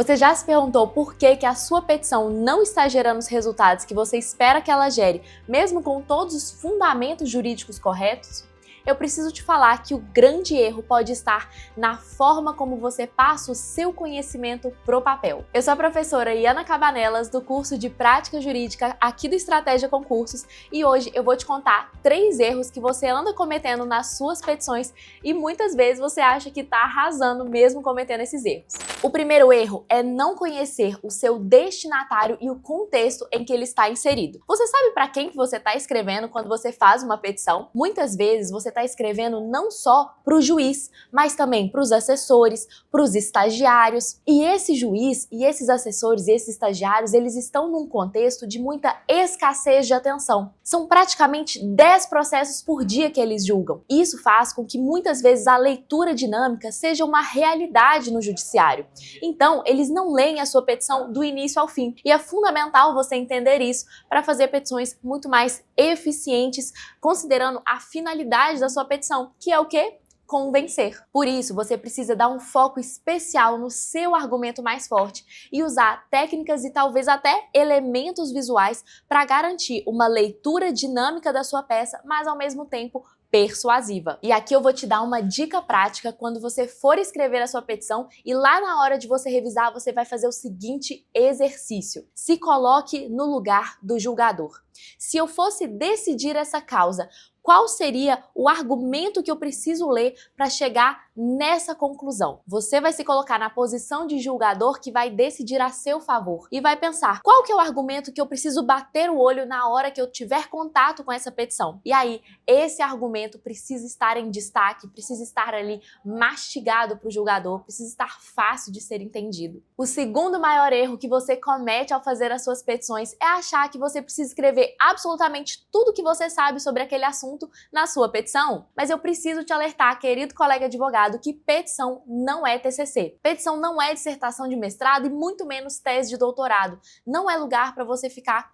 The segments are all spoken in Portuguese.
Você já se perguntou por que a sua petição não está gerando os resultados que você espera que ela gere, mesmo com todos os fundamentos jurídicos corretos? Eu preciso te falar que o grande erro pode estar na forma como você passa o seu conhecimento pro papel. Eu sou a professora Iana Cabanelas, do curso de Prática Jurídica aqui do Estratégia Concursos, e hoje eu vou te contar 3 erros que você anda cometendo nas suas petições e muitas vezes você acha que está arrasando mesmo cometendo esses erros. O primeiro erro é não conhecer o seu destinatário e o contexto em que ele está inserido. Você sabe para quem que você está escrevendo quando você faz uma petição? Muitas vezes você está escrevendo não só para o juiz, mas também para os assessores, para os estagiários. E esse juiz e esses assessores e esses estagiários, eles estão num contexto de muita escassez de atenção. São praticamente 10 processos por dia que eles julgam. Isso faz com que muitas vezes a leitura dinâmica seja uma realidade no judiciário. Então, eles não leem a sua petição do início ao fim. E é fundamental você entender isso para fazer petições muito mais eficientes, considerando a finalidade da sua petição, que é o quê? Convencer. Por isso, você precisa dar um foco especial no seu argumento mais forte e usar técnicas e talvez até elementos visuais para garantir uma leitura dinâmica da sua peça, mas ao mesmo tempo persuasiva. E aqui eu vou te dar uma dica prática quando você for escrever a sua petição e lá na hora de você revisar, você vai fazer o seguinte exercício. Se coloque no lugar do julgador. Se eu fosse decidir essa causa, qual seria o argumento que eu preciso ler para chegar nessa conclusão? Você vai se colocar na posição de julgador que vai decidir a seu favor e vai pensar qual que é o argumento que eu preciso bater o olho na hora que eu tiver contato com essa petição. E aí, esse argumento precisa estar em destaque, precisa estar ali mastigado para o julgador, precisa estar fácil de ser entendido. O segundo maior erro que você comete ao fazer as suas petições é achar que você precisa escrever absolutamente tudo que você sabe sobre aquele assunto na sua petição. Mas eu preciso te alertar, querido colega advogado, que petição não é TCC. Petição não é dissertação de mestrado e muito menos tese de doutorado. Não é lugar para você ficar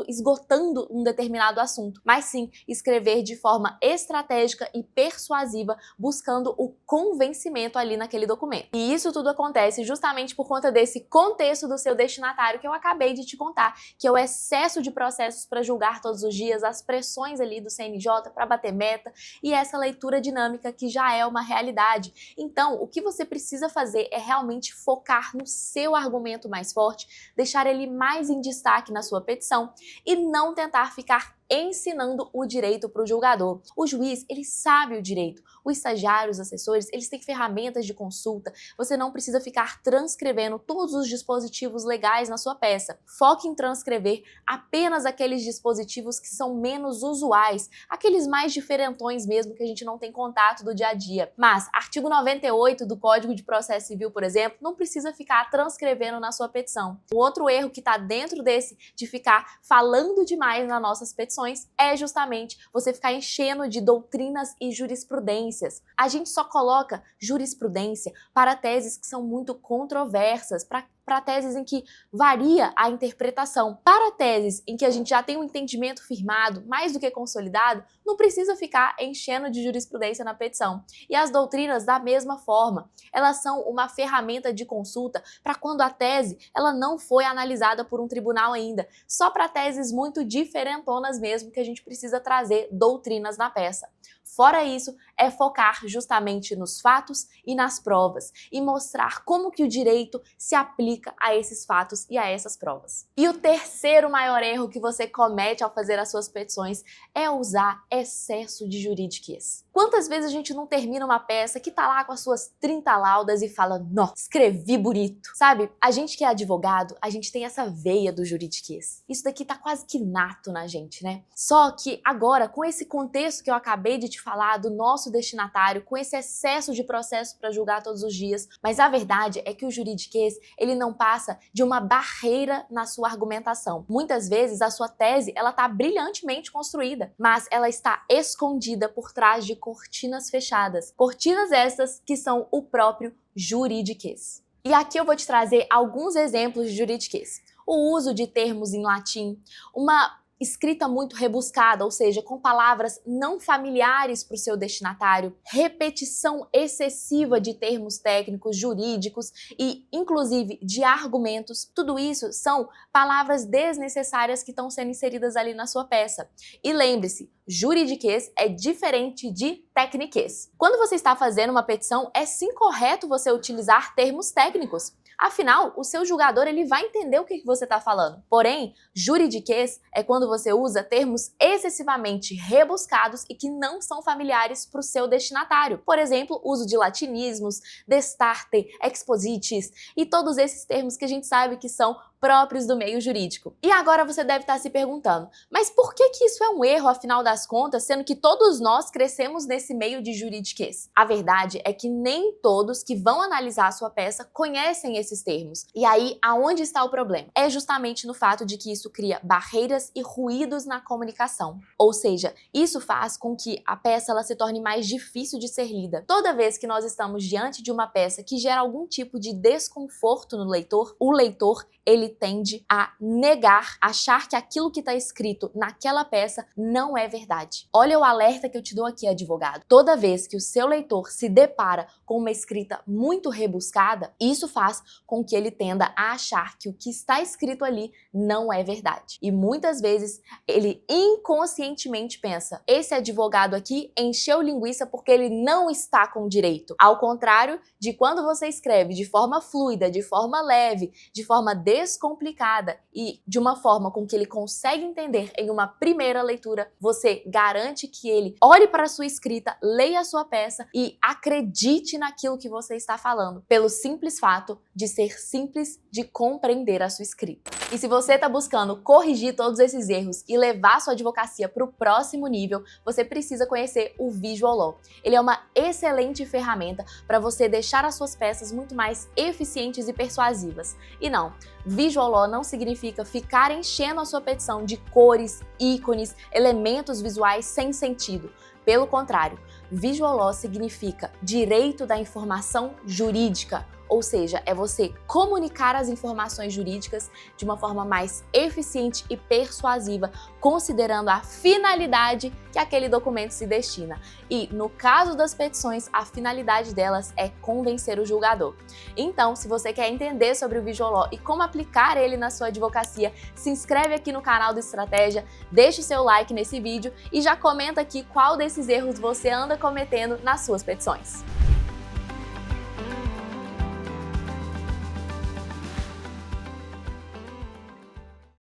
esgotando um determinado assunto, mas sim escrever de forma estratégica e persuasiva, buscando o convencimento ali naquele documento. E isso tudo acontece justamente por conta desse contexto do seu destinatário que eu acabei de te contar, que é o excesso de processos para julgar todos os dias, as pressões ali do CNJ para bater meta e essa leitura dinâmica que já é uma realidade. Então, o que você precisa fazer é realmente focar no seu argumento mais forte, deixar ele mais em destaque na sua petição e não tentar ficar ensinando o direito para o julgador. O juiz, ele sabe o direito. O estagiário, os assessores, eles têm ferramentas de consulta. Você não precisa ficar transcrevendo todos os dispositivos legais na sua peça. Foque em transcrever apenas aqueles dispositivos que são menos usuais, aqueles mais diferentões mesmo que a gente não tem contato do dia a dia. Mas, artigo 98 do Código de Processo Civil, por exemplo, não precisa ficar transcrevendo na sua petição. O outro erro que está dentro desse de ficar falando demais nas nossas petições é justamente você ficar enchendo de doutrinas e jurisprudências. A gente só coloca jurisprudência para teses que são muito controversas, para teses em que varia a interpretação. Para teses em que a gente já tem um entendimento firmado, mais do que consolidado, não precisa ficar enchendo de jurisprudência na petição. E as doutrinas, da mesma forma, elas são uma ferramenta de consulta para quando a tese ela não foi analisada por um tribunal ainda. Só para teses muito diferentonas mesmo que a gente precisa trazer doutrinas na peça. Fora isso, é focar justamente nos fatos e nas provas e mostrar como que o direito se aplica a esses fatos e a essas provas. E o terceiro maior erro que você comete ao fazer as suas petições é usar excesso de juridiquês. Quantas vezes a gente não termina uma peça que tá lá com as suas 30 laudas e fala, nossa, escrevi bonito. Sabe, a gente que é advogado, a gente tem essa veia do juridiquês. Isso daqui tá quase que nato na gente, né? Só que agora, com esse contexto que eu acabei de te falar do nosso destinatário, com esse excesso de processo para julgar todos os dias, mas a verdade é que o juridiquês, ele não passa de uma barreira na sua argumentação. Muitas vezes a sua tese, ela tá brilhantemente construída, mas ela está escondida por trás de cortinas fechadas. Cortinas essas que são o próprio juridiquês. E aqui eu vou te trazer alguns exemplos de juridiquês. O uso de termos em latim, uma escrita muito rebuscada, ou seja, com palavras não familiares para o seu destinatário, repetição excessiva de termos técnicos, jurídicos e, inclusive, de argumentos. Tudo isso são palavras desnecessárias que estão sendo inseridas ali na sua peça. E lembre-se, juridiquês é diferente de tecniquez. Quando você está fazendo uma petição, é sim correto você utilizar termos técnicos. Afinal, o seu julgador ele vai entender o que você está falando. Porém, juridiquês é quando você usa termos excessivamente rebuscados e que não são familiares para o seu destinatário. Por exemplo, uso de latinismos, destarte, expositis e todos esses termos que a gente sabe que são próprios do meio jurídico. E agora você deve estar se perguntando, mas por que isso é um erro, afinal das contas, sendo que todos nós crescemos nesse meio de juridiquês? A verdade é que nem todos que vão analisar a sua peça conhecem esses termos. E aí, aonde está o problema? É justamente no fato de que isso cria barreiras e ruídos na comunicação. Ou seja, isso faz com que a peça ela se torne mais difícil de ser lida. Toda vez que nós estamos diante de uma peça que gera algum tipo de desconforto no leitor, o leitor ele tende a negar, achar que aquilo que está escrito naquela peça não é verdade. Olha o alerta que eu te dou aqui, advogado. Toda vez que o seu leitor se depara com uma escrita muito rebuscada, isso faz com que ele tenda a achar que o que está escrito ali não é verdade. E muitas vezes ele inconscientemente pensa, esse advogado aqui encheu linguiça porque ele não está com direito. Ao contrário de quando você escreve de forma fluida, de forma leve, de forma descomplicada e de uma forma com que ele consegue entender em uma primeira leitura, você garante que ele olhe para a sua escrita, leia a sua peça e acredite naquilo que você está falando, pelo simples fato de ser simples de compreender a sua escrita. E se você está buscando corrigir todos esses erros e levar a sua advocacia para o próximo nível, você precisa conhecer o Visual Law. Ele é uma excelente ferramenta para você deixar as suas peças muito mais eficientes e persuasivas. E não, Visual Law não significa ficar enchendo a sua petição de cores, ícones, elementos visuais sem sentido. Pelo contrário, Visual Law significa direito da informação jurídica, ou seja, é você comunicar as informações jurídicas de uma forma mais eficiente e persuasiva, considerando a finalidade que aquele documento se destina. E, no caso das petições, a finalidade delas é convencer o julgador. Então, se você quer entender sobre o Visual Law e como aplicar ele na sua advocacia, se inscreve aqui no canal do Estratégia, deixa o seu like nesse vídeo e já comenta aqui qual desses erros você anda cometendo nas suas petições.